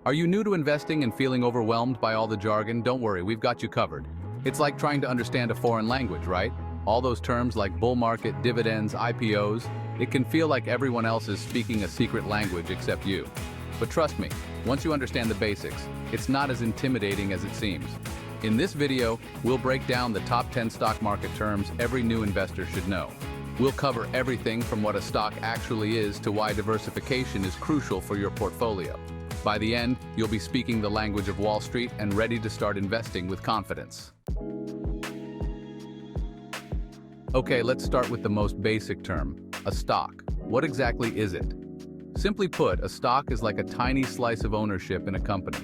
Are you new to investing and feeling overwhelmed by all the jargon? Don't worry, we've got you covered. It's like trying to understand a foreign language, right? All those terms like bull market, dividends, IPOs, it can feel like everyone else is speaking a secret language except you. But trust me, once you understand the basics, it's not as intimidating as it seems. In this video, we'll break down the top 10 stock market terms every new investor should know. We'll cover everything from what a stock actually is to why diversification is crucial for your portfolio. By the end, you'll be speaking the language of Wall Street and ready to start investing with confidence. Okay, let's start with the most basic term, a stock. What exactly is it? Simply put, a stock is like a tiny slice of ownership in a company.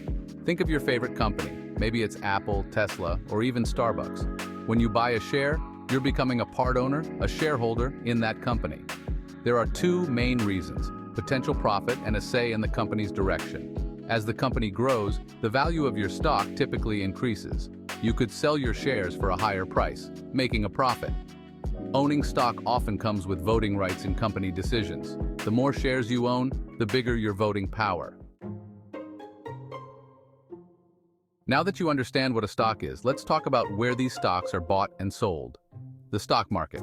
Think of your favorite company. Maybe it's Apple, Tesla, or even Starbucks. When you buy a share, you're becoming a part owner, a shareholder in that company. There are two main reasons: potential profit and a say in the company's direction. As the company grows, the value of your stock typically increases. You could sell your shares for a higher price, making a profit. Owning stock often comes with voting rights in company decisions. The more shares you own, the bigger your voting power. Now that you understand what a stock is, let's talk about where these stocks are bought and sold. The stock market.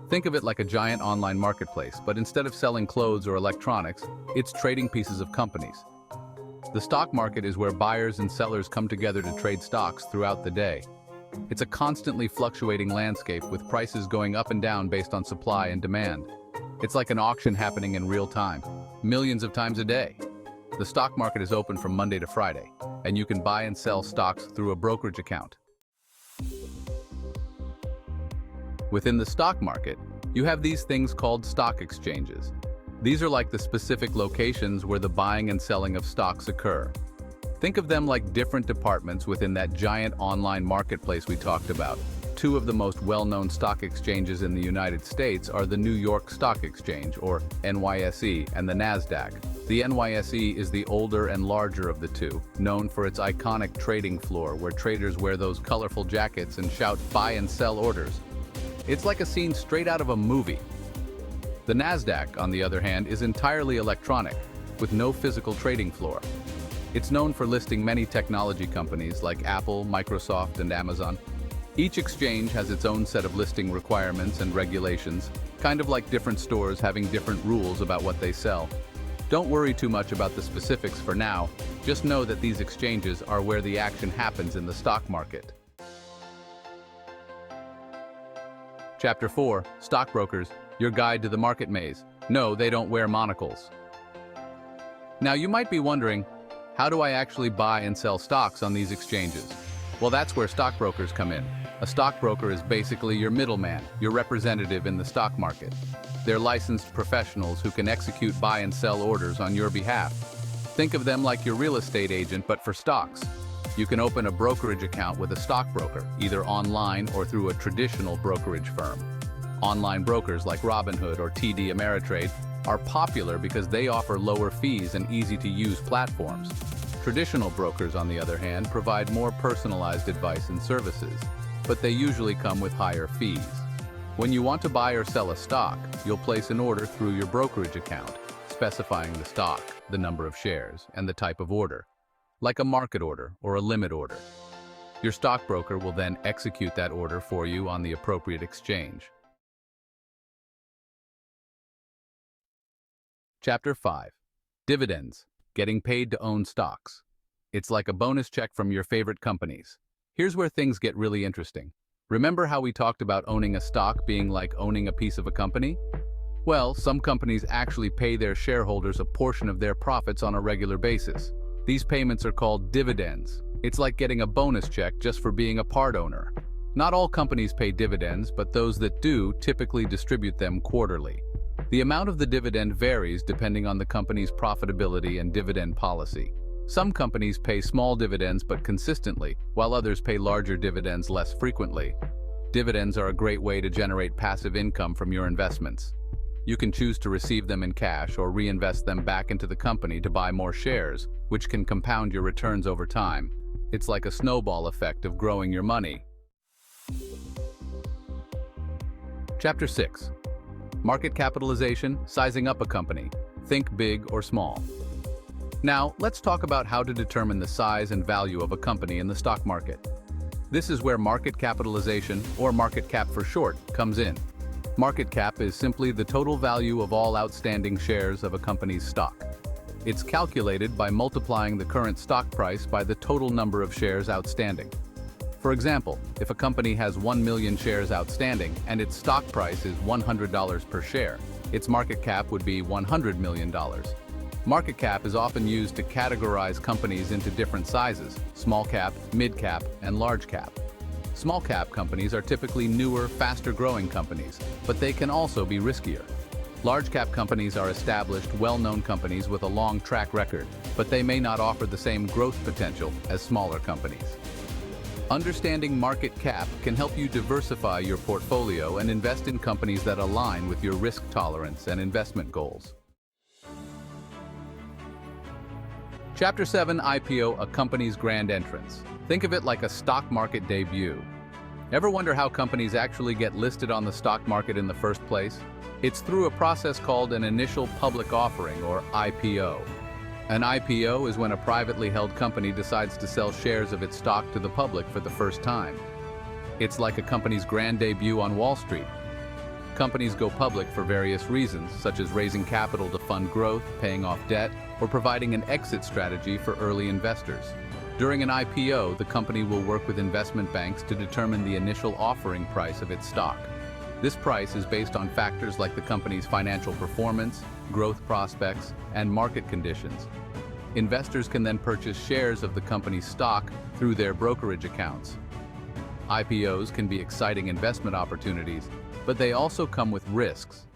Think of it like a giant online marketplace, but instead of selling clothes or electronics, it's trading pieces of companies. The stock market is where buyers and sellers come together to trade stocks throughout the day. It's a constantly fluctuating landscape with prices going up and down based on supply and demand. It's like an auction happening in real time, millions of times a day. The stock market is open from Monday to Friday, and you can buy and sell stocks through a brokerage account. Within the stock market, you have these things called stock exchanges. These are like the specific locations where the buying and selling of stocks occur. Think of them like different departments within that giant online marketplace we talked about. Two of the most well-known stock exchanges in the United States are the New York Stock Exchange, or NYSE, and the NASDAQ. The NYSE is the older and larger of the two, known for its iconic trading floor where traders wear those colorful jackets and shout buy and sell orders. It's like a scene straight out of a movie. The NASDAQ, on the other hand, is entirely electronic, with no physical trading floor. It's known for listing many technology companies like Apple, Microsoft, and Amazon. Each exchange has its own set of listing requirements and regulations, kind of like different stores having different rules about what they sell. Don't worry too much about the specifics for now, just know that these exchanges are where the action happens in the stock market. Chapter 4, Stockbrokers, your guide to the market maze. No, they don't wear monocles. Now you might be wondering, how do I actually buy and sell stocks on these exchanges? Well, that's where stockbrokers come in. A stockbroker is basically your middleman, your representative in the stock market. They're licensed professionals who can execute buy and sell orders on your behalf. Think of them like your real estate agent, but for stocks. You can open a brokerage account with a stockbroker, either online or through a traditional brokerage firm. Online brokers like Robinhood or TD Ameritrade are popular because they offer lower fees and easy-to-use platforms. Traditional brokers, on the other hand, provide more personalized advice and services, but they usually come with higher fees. When you want to buy or sell a stock, you'll place an order through your brokerage account, specifying the stock, the number of shares, and the type of order, like a market order or a limit order. Your stockbroker will then execute that order for you on the appropriate exchange. Chapter 5. Dividends. Getting paid to own stocks. It's like a bonus check from your favorite companies. Here's where things get really interesting. Remember how we talked about owning a stock being like owning a piece of a company? Well, some companies actually pay their shareholders a portion of their profits on a regular basis. These payments are called dividends. It's like getting a bonus check just for being a part owner. Not all companies pay dividends, but those that do typically distribute them quarterly. The amount of the dividend varies depending on the company's profitability and dividend policy. Some companies pay small dividends but consistently, while others pay larger dividends less frequently. Dividends are a great way to generate passive income from your investments. You can choose to receive them in cash or reinvest them back into the company to buy more shares, which can compound your returns over time. It's like a snowball effect of growing your money. Chapter 6. Market capitalization, sizing up a company. Think big or small. Now, let's talk about how to determine the size and value of a company in the stock market. This is where market capitalization, or market cap for short, comes in. Market cap is simply the total value of all outstanding shares of a company's stock. It's calculated by multiplying the current stock price by the total number of shares outstanding. For example, if a company has 1 million shares outstanding and its stock price is $100 per share, its market cap would be $100 million. Market cap is often used to categorize companies into different sizes: small cap, mid cap, and large cap. Small cap companies are typically newer, faster-growing companies, but they can also be riskier. Large cap companies are established, well-known companies with a long track record, but they may not offer the same growth potential as smaller companies. Understanding market cap can help you diversify your portfolio and invest in companies that align with your risk tolerance and investment goals. Chapter 7: IPO, a company's grand entrance. Think of it like a stock market debut. Ever wonder how companies actually get listed on the stock market in the first place? It's through a process called an initial public offering, or IPO. An IPO is when a privately held company decides to sell shares of its stock to the public for the first time. It's like a company's grand debut on Wall Street. Companies go public for various reasons, such as raising capital to fund growth, paying off debt, or providing an exit strategy for early investors. During an IPO, the company will work with investment banks to determine the initial offering price of its stock. This price is based on factors like the company's financial performance, growth prospects, and market conditions. Investors can then purchase shares of the company's stock through their brokerage accounts. IPOs can be exciting investment opportunities, but they also come with risks.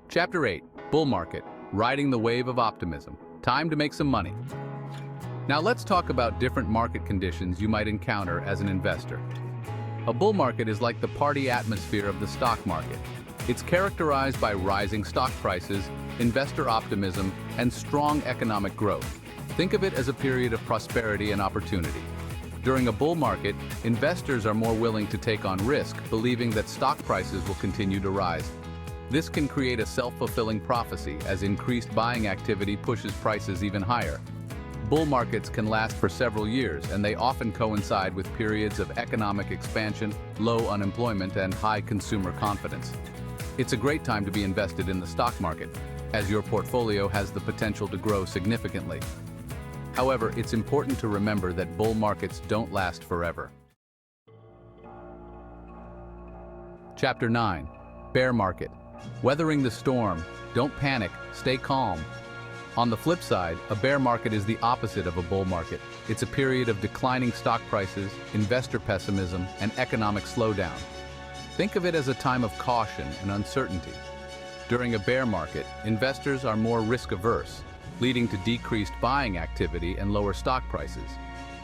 Chapter 8: Bull Market, riding the wave of optimism. Time to make some money. Now let's talk about different market conditions you might encounter as an investor. A bull market is like the party atmosphere of the stock market. It's characterized by rising stock prices, investor optimism, and strong economic growth. Think of it as a period of prosperity and opportunity. During a bull market, investors are more willing to take on risk, believing that stock prices will continue to rise. This can create a self-fulfilling prophecy as increased buying activity pushes prices even higher. Bull markets can last for several years, and they often coincide with periods of economic expansion, low unemployment, and high consumer confidence. It's a great time to be invested in the stock market, as your portfolio has the potential to grow significantly. However, it's important to remember that bull markets don't last forever. Chapter 9: Bear Market. Weathering the storm. Don't panic, stay calm. On the flip side, a bear market is the opposite of a bull market. It's a period of declining stock prices, investor pessimism, and economic slowdown. Think of it as a time of caution and uncertainty. During a bear market, investors are more risk-averse, leading to decreased buying activity and lower stock prices.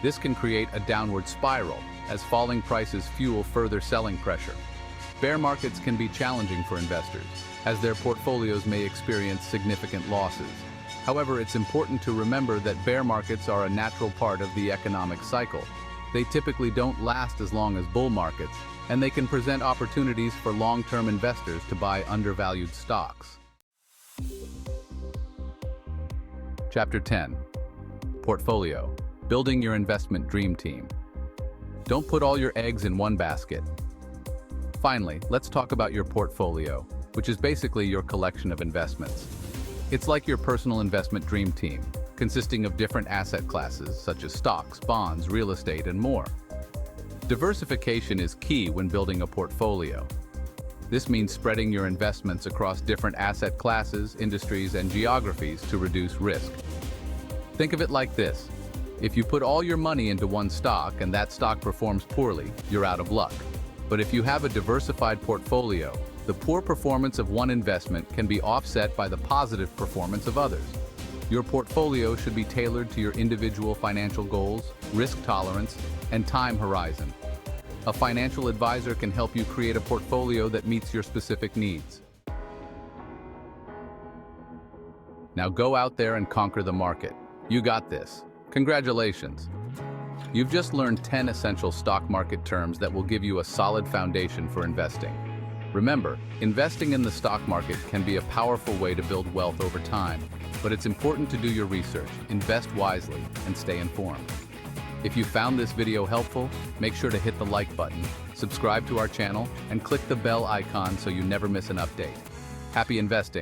This can create a downward spiral, as falling prices fuel further selling pressure. Bear markets can be challenging for investors, as their portfolios may experience significant losses. However, it's important to remember that bear markets are a natural part of the economic cycle. They typically don't last as long as bull markets, and they can present opportunities for long-term investors to buy undervalued stocks. Chapter 10: Portfolio. Building your investment dream team. Don't put all your eggs in one basket. Finally, let's talk about your portfolio, which is basically your collection of investments. It's like your personal investment dream team, consisting of different asset classes such as stocks, bonds, real estate, and more. Diversification is key when building a portfolio. This means spreading your investments across different asset classes, industries, and geographies to reduce risk. Think of it like this: if you put all your money into one stock and that stock performs poorly, you're out of luck. But if you have a diversified portfolio, the poor performance of one investment can be offset by the positive performance of others. Your portfolio should be tailored to your individual financial goals, risk tolerance, and time horizon. A financial advisor can help you create a portfolio that meets your specific needs. Now go out there and conquer the market. You got this. Congratulations. You've just learned 10 essential stock market terms that will give you a solid foundation for investing. Remember, investing in the stock market can be a powerful way to build wealth over time, but it's important to do your research, invest wisely, and stay informed. If you found this video helpful, make sure to hit the like button, subscribe to our channel, and click the bell icon so you never miss an update. Happy investing!